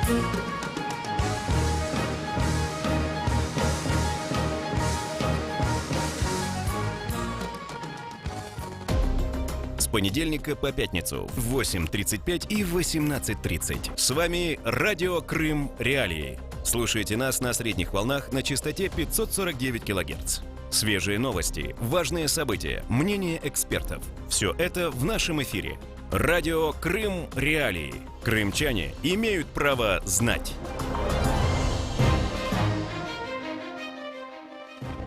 С понедельника по пятницу в 8:35 и 18:30. С вами Радио Крым Реалии. Слушайте нас на средних волнах на частоте 549 кГц. Свежие новости, важные события, мнения экспертов. Все это в нашем эфире. Радио Крым Реалии. Крымчане имеют право знать.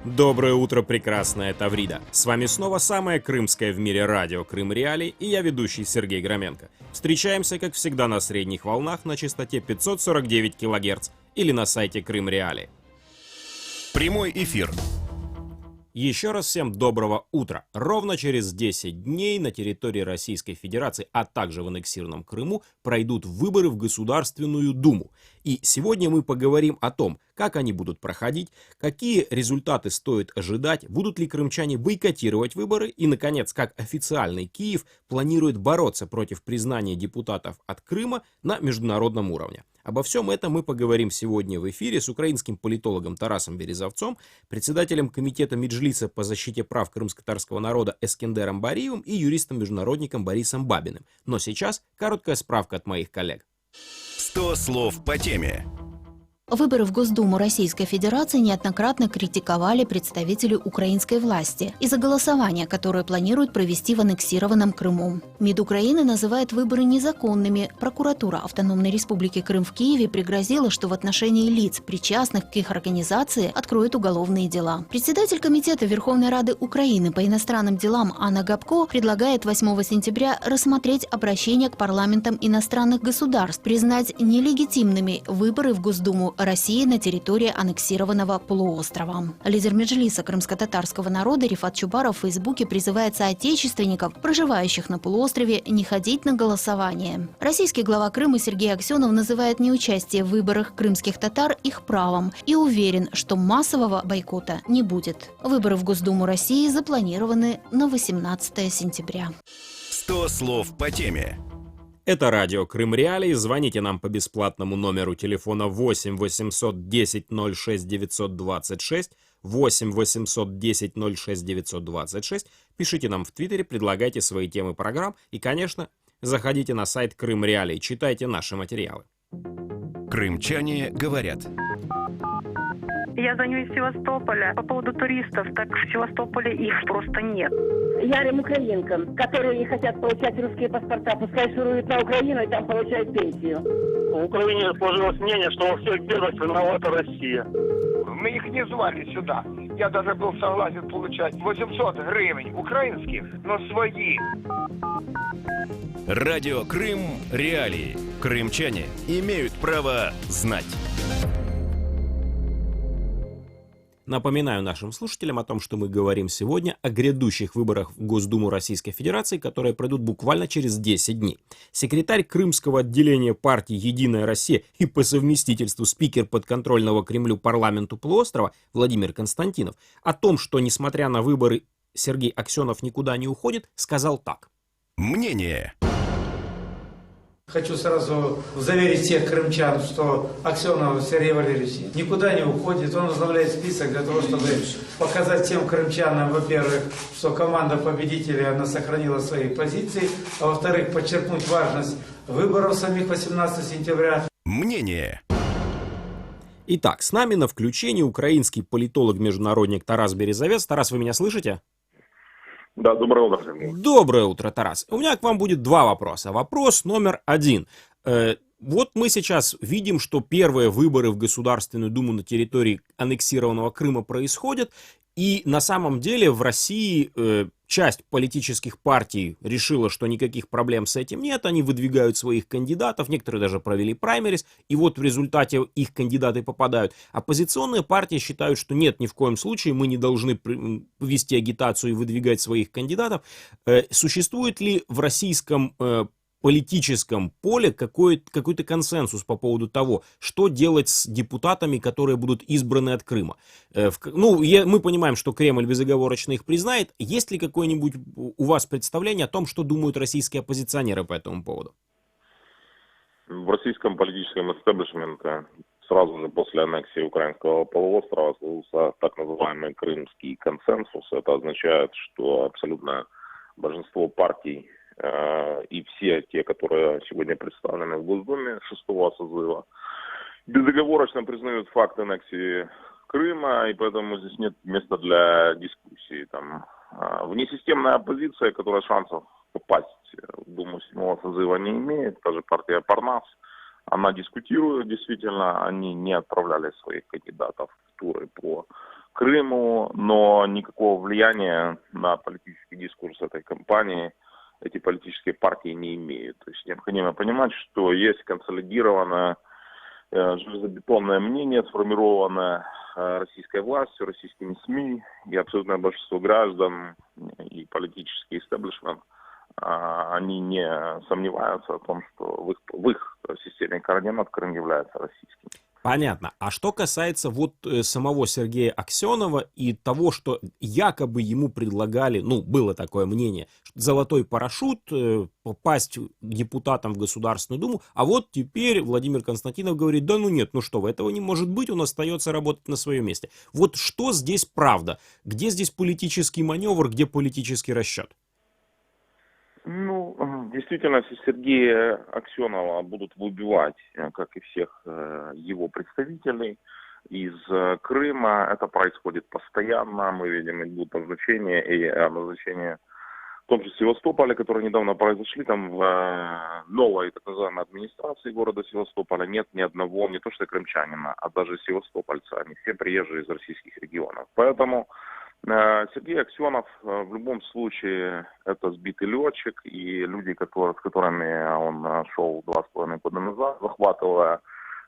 Доброе утро, прекрасная Таврида. С вами снова самое крымское в мире радио Крым Реалии и я, ведущий Сергей Громенко. Встречаемся, как всегда, на средних волнах на частоте 549 кГц или на сайте Крым Реалии. Прямой эфир. Еще раз всем доброго утра. Ровно через 10 дней на территории Российской Федерации, а также в аннексированном Крыму, пройдут выборы в Государственную Думу. И сегодня мы поговорим о том, как они будут проходить, какие результаты стоит ожидать, будут ли крымчане бойкотировать выборы и, наконец, как официальный Киев планирует бороться против признания депутатов от Крыма на международном уровне. Обо всем этом мы поговорим сегодня в эфире с украинским политологом Тарасом Березовцом, председателем комитета Меджлиса по защите прав крымско-татарского народа Эскендером Бариевым и юристом-международником Борисом Бабиным. Но сейчас короткая справка от моих коллег. 100 слов по теме. Выборы в Госдуму Российской Федерации неоднократно критиковали представители украинской власти из-за голосования, которое планируют провести в аннексированном Крыму. МИД Украины называет выборы незаконными. Прокуратура Автономной Республики Крым в Киеве пригрозила, что в отношении лиц, причастных к их организации, откроет уголовные дела. Председатель Комитета Верховной Рады Украины по иностранным делам Анна Габко предлагает 8 сентября рассмотреть обращение к парламентам иностранных государств, признать нелегитимными выборы в Госдуму России на территории аннексированного полуострова. Лидер Меджлиса крымско-татарского народа Рифат Чубаров в Фейсбуке призывает соотечественников, проживающих на полуострове, не ходить на голосование. Российский глава Крыма Сергей Аксенов называет неучастие в выборах крымских татар их правом и уверен, что массового бойкота не будет. Выборы в Госдуму России запланированы на 18 сентября. 100 слов по теме. Это радио Крым Реалии. Звоните нам по бесплатному номеру телефона 8 800 10 06 926, 8 800 10 06 926. Пишите нам в Твиттере, предлагайте свои темы программ и, конечно, заходите на сайт Крым Реалии, читайте наши материалы. Крымчане говорят. Я звоню из Севастополя. По поводу туристов, так в Севастополе их просто нет. Ярым украинкам, которые не хотят получать русские паспорта, пускай шуруют на Украину и там получают пенсию. В Украине сложилось мнение, что во всех бедах виновата Россия. Мы их не звали сюда. Я даже был согласен получать 800 гривен украинских, но свои. Радио Крым Реалии. Крымчане имеют право знать. Напоминаю нашим слушателям о том, что мы говорим сегодня о грядущих выборах в Госдуму Российской Федерации, которые пройдут буквально через 10 дней. Секретарь крымского отделения партии «Единая Россия» и по совместительству спикер подконтрольного Кремлю парламенту полуострова Владимир Константинов о том, что, несмотря на выборы, Сергей Аксенов никуда не уходит, сказал так. Мнение. Хочу сразу заверить всех крымчан, что Аксенов Сергей Валерьевич никуда не уходит. Он возглавляет список для того, чтобы показать всем крымчанам, во-первых, что команда победителей, она сохранила свои позиции, а во-вторых, подчеркнуть важность выборов самих 18 сентября. Мнение. Итак, с нами на включении украинский политолог-международник Тарас Березовец. Тарас, вы меня слышите? Да, доброе утро. Доброе утро, Тарас. У меня к вам будет два вопроса. Вопрос номер один. Вот мы сейчас видим, что первые выборы в Государственную Думу на территории аннексированного Крыма происходят, и на самом деле в России часть политических партий решила, что никаких проблем с этим нет, они выдвигают своих кандидатов, некоторые даже провели праймерис, и вот в результате их кандидаты попадают. Оппозиционные партии считают, что нет, ни в коем случае мы не должны вести агитацию и выдвигать своих кандидатов. Существует ли в российском политическом поле какой-то консенсус по поводу того, что делать с депутатами, которые будут избраны от Крыма? Мы понимаем, что Кремль безоговорочно их признает. Есть ли какое-нибудь у вас представление о том, что думают российские оппозиционеры по этому поводу? В российском политическом истеблишменте сразу же после аннексии украинского полуострова сложился так называемый крымский консенсус. Это означает, что абсолютное большинство партий и все те, которые сегодня представлены в Госдуме 6-го созыва, безоговорочно признают факт аннексии Крыма, и поэтому здесь нет места для дискуссии. Там внесистемная оппозиция, которая шансов попасть в Думу 7-го созыва не имеет, та же партия Парнас, она дискутирует действительно, они не отправляли своих кандидатов в туры по Крыму, но никакого влияния на политический дискурс этой кампании эти политические партии не имеют. То есть необходимо понимать, что есть консолидированное железобетонное мнение, сформированное российской властью, российскими СМИ, и абсолютное большинство граждан и политический истеблишмент, они не сомневаются о том, что в их системе координат Крым является российским. Понятно. А что касается вот самого Сергея Аксенова и того, что якобы ему предлагали, ну, было такое мнение, золотой парашют, попасть депутатом в Государственную Думу, а вот теперь Владимир Константинов говорит, да ну нет, ну что вы, этого не может быть, он остается работать на своем месте. Вот что здесь правда? Где здесь политический маневр, где политический расчет? Ну, действительно, если Сергея Аксенова будут выбивать, как и всех его представителей, из Крыма, это происходит постоянно. Мы видим, идут назначения и назначения, в том числе Севастополя, которые недавно произошли, там в новой, так называемой, администрации города Севастополя нет ни одного, не то что крымчанина, а даже севастопольца. Они все приезжие из российских регионов. Поэтому Сергей Аксенов в любом случае это сбитый летчик, и люди, с которыми он шел 2,5 года назад, захватывая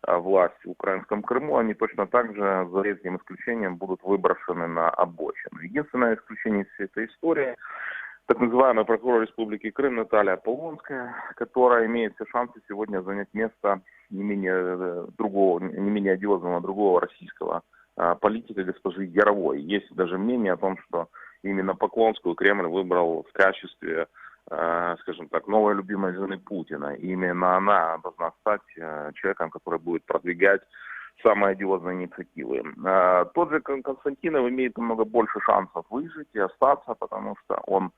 власть в украинском Крыму, они точно так же, за редким исключением, будут выброшены на обочину. Единственное исключение из всей этой истории — так называемый прокурор Республики Крым Наталья Полонская, которая имеет все шансы сегодня занять место не менее одиозного другого российского политика госпожи Яровой. Есть даже мнение о том, что именно Поклонскую Кремль выбрал в качестве, скажем так, новой любимой жены Путина. И именно она должна стать человеком, который будет продвигать самые одиозные инициативы. Тот же Константинов имеет намного больше шансов выжить и остаться, потому что он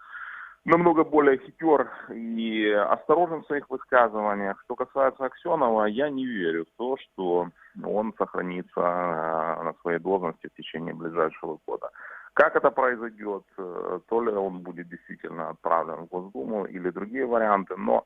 намного более хитер и осторожен в своих высказываниях. Что касается Аксенова, я не верю в то, что он сохранится на своей должности в течение ближайшего года. Как это произойдет, то ли он будет действительно отправлен в Госдуму или другие варианты, но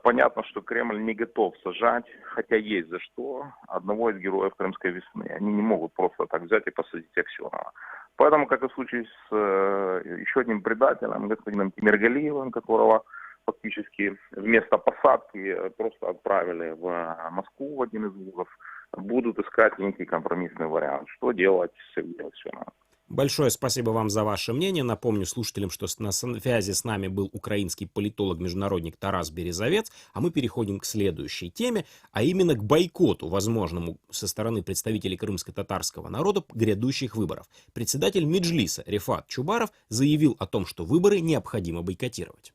понятно, что Кремль не готов сажать, хотя есть за что, одного из героев Крымской весны. Они не могут просто так взять и посадить Аксенова. Поэтому, как и в случае с еще одним предателем, господином Тимиргалиевым, которого фактически вместо посадки просто отправили в Москву в один из вузов, будут искать некий компромиссный вариант. Что делать с Сергеем Аксеновым? Большое спасибо вам за ваше мнение. Напомню слушателям, что на связи с нами был украинский политолог-международник Тарас Березовец, а мы переходим к следующей теме, а именно к бойкоту, возможному со стороны представителей крымско-татарского народа грядущих выборов. Председатель Меджлиса Рефат Чубаров заявил о том, что выборы необходимо бойкотировать.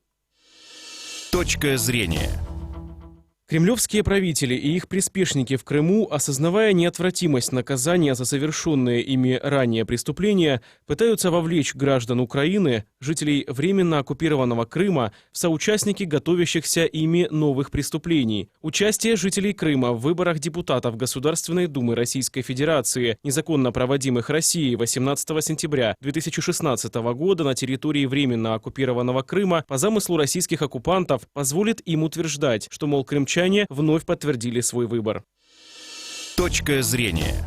Точка зрения. Кремлевские правители и их приспешники в Крыму, осознавая неотвратимость наказания за совершенные ими ранее преступления, пытаются вовлечь граждан Украины, жителей временно оккупированного Крыма, в соучастники готовящихся ими новых преступлений. Участие жителей Крыма в выборах депутатов Государственной Думы Российской Федерации, незаконно проводимых Россией 18 сентября 2016 года на территории временно оккупированного Крыма по замыслу российских оккупантов позволит им утверждать, что, мол, крымчане вновь подтвердили свой выбор. Точка зрения.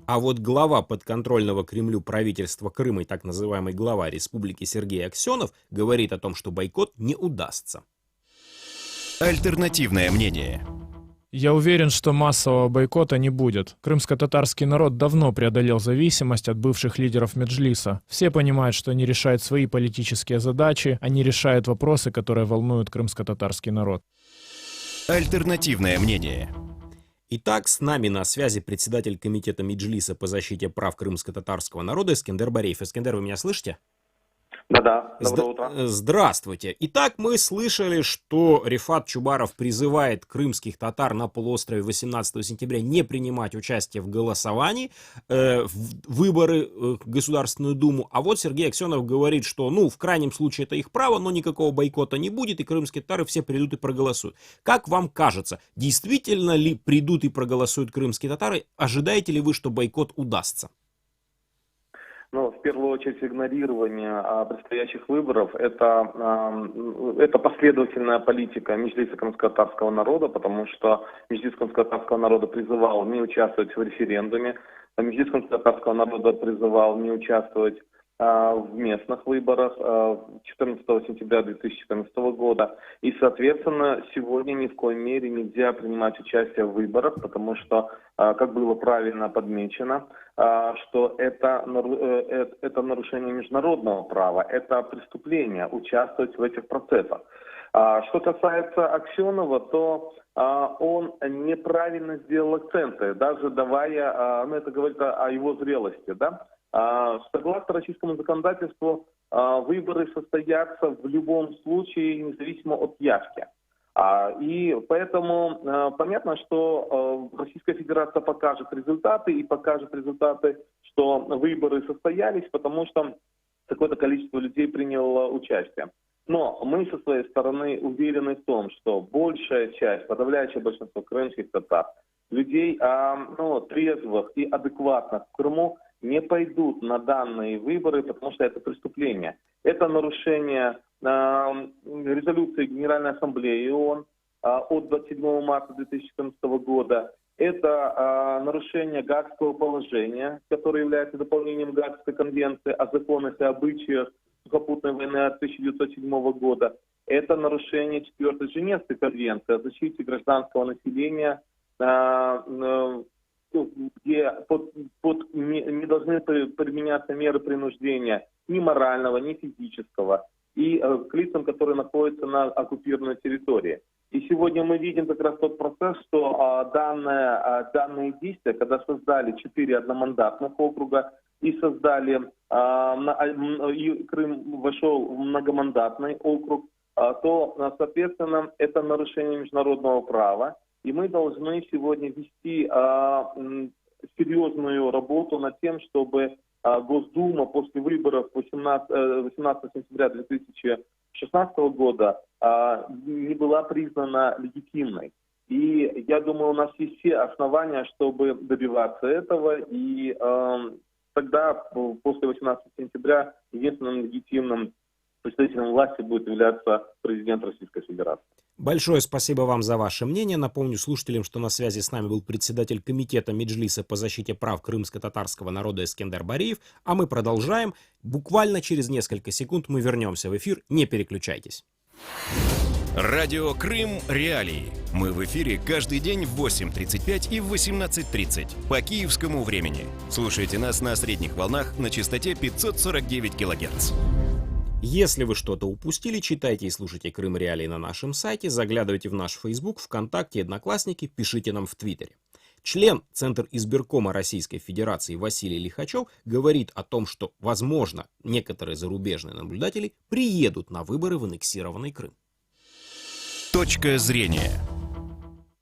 А вот глава подконтрольного Кремлю правительства Крыма и так называемый глава республики Сергей Аксенов говорит о том, что бойкот не удастся. Альтернативное мнение. Я уверен, что массового бойкота не будет. Крымско-татарский народ давно преодолел зависимость от бывших лидеров Меджлиса. Все понимают, что они решают свои политические задачи, они решают вопросы, которые волнуют крымско-татарский народ. Альтернативное мнение. Итак, с нами на связи председатель комитета Меджлиса по защите прав крымско-татарского народа Эскендер Бареев. Эскендер, вы меня слышите? Да-да, доброе утро. Здравствуйте. Итак, мы слышали, что Рифат Чубаров призывает крымских татар на полуострове 18 сентября не принимать участие в голосовании, в выборы в Государственную Думу. А вот Сергей Аксенов говорит, что, в крайнем случае это их право, но никакого бойкота не будет, и крымские татары все придут и проголосуют. Как вам кажется, действительно ли придут и проголосуют крымские татары? Ожидаете ли вы, что бойкот удастся? В первую очередь, игнорирование предстоящих выборов – это последовательная политика Меджлиса крымско-татарского народа, потому что Меджлис крымско-татарского народа призывал не участвовать в референдуме, Меджлис крымско-татарского народа призывал не участвовать в местных выборах 14 сентября 2014 года. И, соответственно, сегодня ни в коей мере нельзя принимать участие в выборах, потому что, как было правильно подмечено, что это нарушение международного права, это преступление участвовать в этих процессах. Что касается Аксенова, то он неправильно сделал акценты, даже давая, это говорит о его зрелости, да? Согласно российскому законодательству, выборы состоятся в любом случае, независимо от явки. И поэтому понятно, что Российская Федерация покажет результаты, что выборы состоялись, потому что какое-то количество людей приняло участие. Но мы со своей стороны уверены в том, что большая часть, подавляющее большинство крымских татар, людей трезвых и адекватных в Крыму, не пойдут на данные выборы, потому что это преступление. Это нарушение резолюции Генеральной Ассамблеи ООН от 27 марта 2014 года. Это нарушение Гаагского положения, которое является дополнением Гаагской конвенции о законах и обычаях сухопутной войны от 1907 года. Это нарушение 4-й Женевской конвенции о защите гражданского населения, где не должны применяться меры принуждения ни морального, ни физического, и к лицам, которые находятся на оккупированной территории. И сегодня мы видим как раз тот процесс, что данные действия, когда создали 4 одномандатных округа и создали, и Крым вошел в многомандатный округ, то, соответственно, это нарушение международного права. И мы должны сегодня вести серьезную работу над тем, чтобы Госдума после выборов 18 сентября 2016 года не была признана легитимной. И я думаю, у нас есть все основания, чтобы добиваться этого. И тогда, после 18 сентября, единственным легитимным представителем власти будет являться президент Российской Федерации. Большое спасибо вам за ваше мнение. Напомню слушателям, что на связи с нами был председатель комитета Меджлиса по защите прав крымско-татарского народа Эскендер Бариев. А мы продолжаем. Буквально через несколько секунд мы вернемся в эфир. Не переключайтесь. Радио Крым Реалии. Мы в эфире каждый день в 8:35 и в 18:30 по киевскому времени. Слушайте нас на средних волнах на частоте 549 кГц. Если вы что-то упустили, читайте и слушайте Крым Реалии на нашем сайте, заглядывайте в наш Facebook, ВКонтакте, Одноклассники, пишите нам в Твиттере. Член Центра избиркома Российской Федерации Василий Лихачев говорит о том, что, возможно, некоторые зарубежные наблюдатели приедут на выборы в аннексированный Крым. Точка зрения.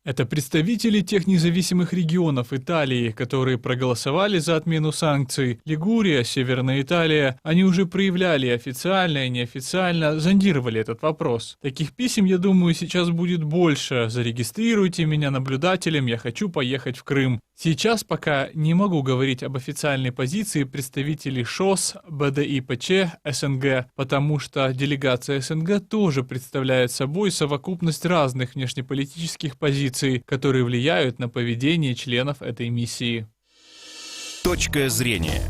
Это представители тех независимых регионов Италии, которые проголосовали за отмену санкций. Лигурия, Северная Италия, они уже проявляли официально и неофициально, зондировали этот вопрос. Таких писем, я думаю, сейчас будет больше. Зарегистрируйте меня наблюдателем, я хочу поехать в Крым. Сейчас пока не могу говорить об официальной позиции представителей ШОС, БДИПЧ, СНГ, потому что делегация СНГ тоже представляет собой совокупность разных внешнеполитических позиций, которые влияют на поведение членов этой миссии. Точка зрения.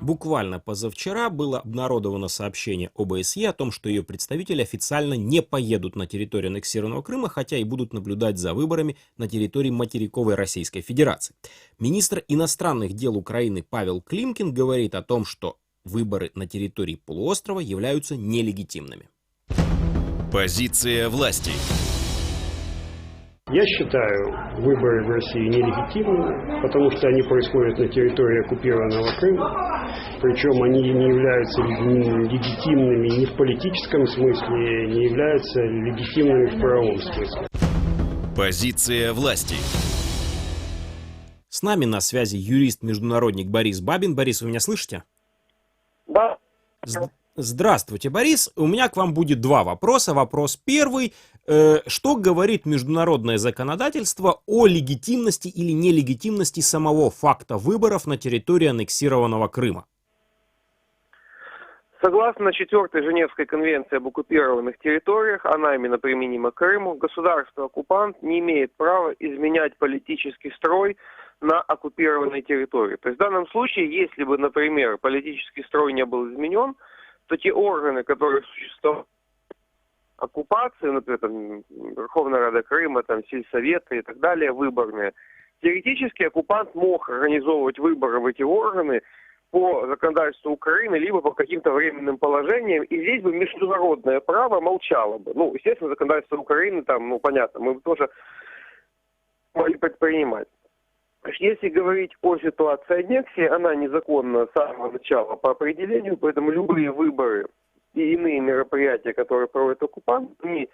Буквально позавчера было обнародовано сообщение ОБСЕ о том, что ее представители официально не поедут на территорию аннексированного Крыма, хотя и будут наблюдать за выборами на территории материковой Российской Федерации. Министр иностранных дел Украины Павел Климкин говорит о том, что выборы на территории полуострова являются нелегитимными. Позиция власти. Я считаю выборы в России нелегитимными, потому что они происходят на территории оккупированного Крыма. причем они не являются легитимными ни в политическом смысле, не являются легитимными в правовом смысле. Позиция власти. С нами на связи юрист-международник Борис Бабин. Борис, вы меня слышите? Да. Здравствуйте, Борис. У меня к вам будет два вопроса. Вопрос первый. Что говорит международное законодательство о легитимности или нелегитимности самого факта выборов на территории аннексированного Крыма? Согласно 4-й Женевской конвенции об оккупированных территориях, она именно применима к Крыму, государство-оккупант не имеет права изменять политический строй на оккупированной территории. То есть в данном случае, если бы, например, политический строй не был изменен, то те органы, которые существуют в оккупации, например, там, Верховная Рада Крыма, там, сельсоветы и так далее, выборные, теоретически оккупант мог организовывать выборы в эти органы по законодательству Украины, либо по каким-то временным положениям, и здесь бы международное право молчало бы. Ну, естественно, законодательство Украины, там, ну, понятно, мы бы тоже могли предпринимать. Если говорить о ситуации аннексии, она незаконна с самого начала по определению, поэтому любые выборы и иные мероприятия, которые проводит оккупант, они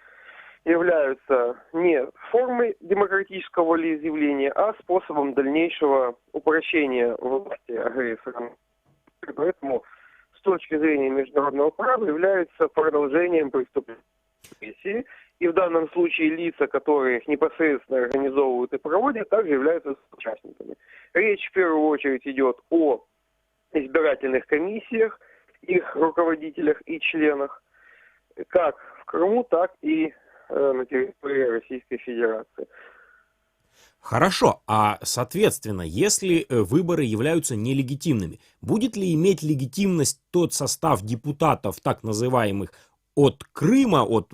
являются не формой демократического волеизъявления, а способом дальнейшего упрочения власти агрессора. Поэтому с точки зрения международного права является продолжением преступления. И в данном случае лица, которые их непосредственно организовывают и проводят, также являются участниками. Речь в первую очередь идет о избирательных комиссиях, их руководителях и членах, как в Крыму, так и на территории Российской Федерации. Хорошо, а соответственно, если выборы являются нелегитимными, будет ли иметь легитимность тот состав депутатов, так называемых, от Крыма, от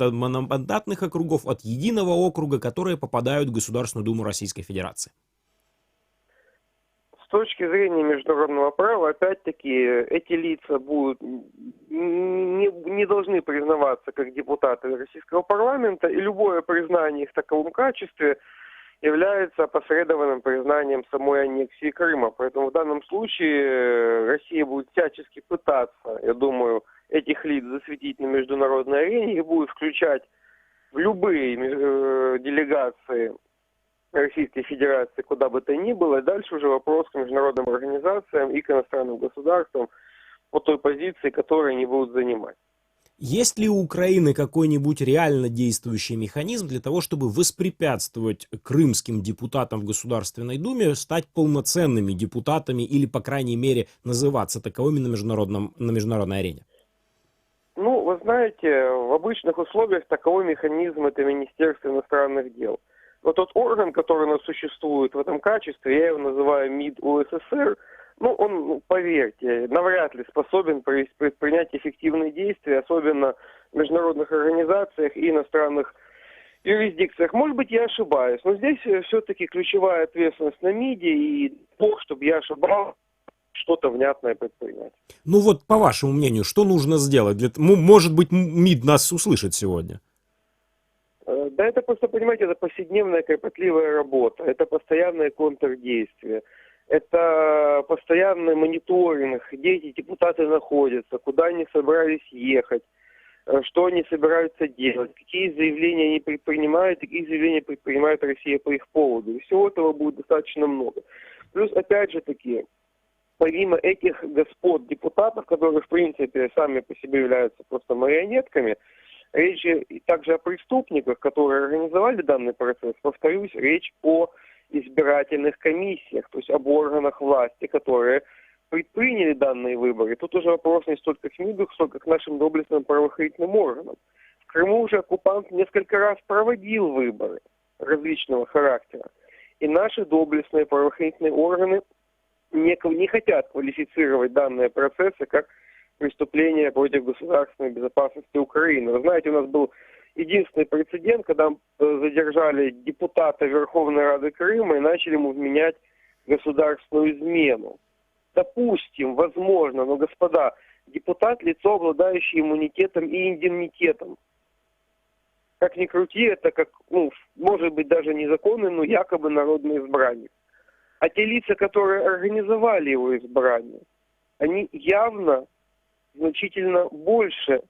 одномандатных округов, от единого округа, которые попадают в Государственную Думу Российской Федерации? С точки зрения международного права, опять-таки, эти лица будут не должны признаваться как депутаты российского парламента, и любое признание их в таковом качестве является опосредованным признанием самой аннексии Крыма. Поэтому в данном случае Россия будет всячески пытаться, я думаю, этих лиц засветить на международной арене и будет включать в любые делегации Российской Федерации, куда бы то ни было. И дальше уже вопрос к международным организациям и к иностранным государствам по той позиции, которую они будут занимать. Есть ли у Украины какой-нибудь реально действующий механизм для того, чтобы воспрепятствовать крымским депутатам в Государственной Думе стать полноценными депутатами или, по крайней мере, называться таковыми на международной арене? Ну, вы знаете, в обычных условиях таковой механизм — это Министерство иностранных дел. Но тот орган, который у нас существует в этом качестве, я его называю МИД УССР, ну, он, поверьте, навряд ли способен предпринять эффективные действия, особенно в международных организациях и иностранных юрисдикциях. Может быть, я ошибаюсь, но здесь все-таки ключевая ответственность на МИДе, и Бог, чтобы я ошибался, что-то внятное предпринять. Ну вот, по вашему мнению, что нужно сделать? Может быть, МИД нас услышит сегодня? Да это просто, понимаете, это повседневная кропотливая работа, это постоянное контрдействие, это постоянный мониторинг, где эти депутаты находятся, куда они собрались ехать, что они собираются делать, какие заявления они предпринимают, какие заявления предпринимает Россия по их поводу. И всего этого будет достаточно много. Плюс, опять же таки, помимо этих господ депутатов, которые, в принципе, сами по себе являются просто марионетками, речь также о преступниках, которые организовали данный процесс. Повторюсь, речь о избирательных комиссиях, то есть об органах власти, которые предприняли данные выборы. Тут уже вопрос не столько к МИДу, сколько к нашим доблестным правоохранительным органам. В Крыму уже оккупант несколько раз проводил выборы различного характера. И наши доблестные правоохранительные органы не хотят квалифицировать данные процессы как преступление против государственной безопасности Украины. Вы знаете, у нас был единственный прецедент, когда задержали депутата Верховной Рады Крыма и начали ему вменять государственную измену. Допустим, возможно, но, господа, депутат – лицо, обладающее иммунитетом и индемнитетом. Как ни крути, это как, может быть, даже незаконный, но якобы народный избранник. А те лица, которые организовали его избрание, они явно значительно больше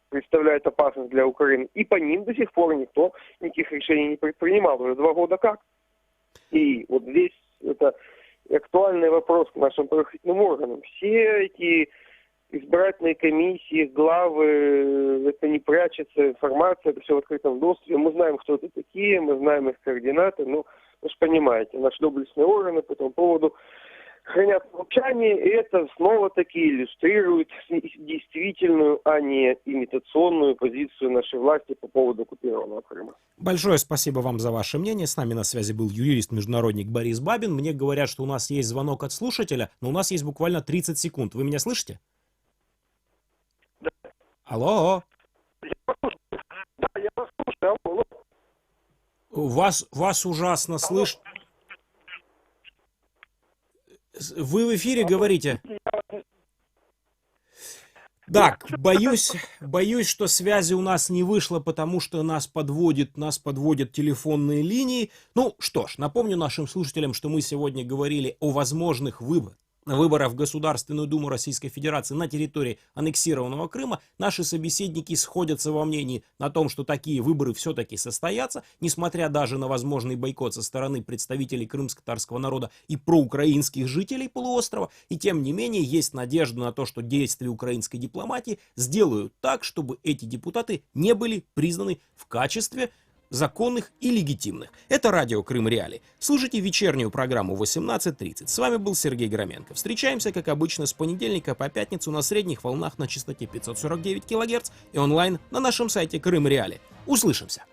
представляют опасность для Украины. И по ним до сих пор никто никаких решений не предпринимал. Уже 2 года как. И вот здесь это актуальный вопрос к нашим правоохранительным органам. Все эти избирательные комиссии, главы, это не прячется информация, это все в открытом доступе. Мы знаем, кто это такие, мы знаем их координаты, но вы же понимаете, наши доблестные органы по этому поводу хранят молчание, и это снова-таки иллюстрирует действительную, а не имитационную позицию нашей власти по поводу оккупированного Крыма. Большое спасибо вам за ваше мнение. С нами на связи был юрист-международник Борис Бабин. Мне говорят, что у нас есть звонок от слушателя, но у нас есть буквально 30 секунд. Вы меня слышите? Да. Алло? Да, я вас слушаю. Алло. Вас ужасно слышно. Вы в эфире говорите? Так, боюсь, что связи у нас не вышло, потому что нас подводят телефонные линии. Ну что ж, напомню нашим слушателям, что мы сегодня говорили о возможных выборах в Государственную Думу Российской Федерации на территории аннексированного Крыма. Наши собеседники сходятся во мнении на том, что такие выборы все-таки состоятся, несмотря даже на возможный бойкот со стороны представителей крымско-татарского народа и проукраинских жителей полуострова. И тем не менее есть надежда на то, что действия украинской дипломатии сделают так, чтобы эти депутаты не были признаны в качестве законных и легитимных. Это радио Крым Реалии. Слушайте вечернюю программу 18:30. С вами был Сергей Громенко. Встречаемся, как обычно, с понедельника по пятницу на средних волнах на частоте 549 кГц и онлайн на нашем сайте Крым Реалии. Услышимся!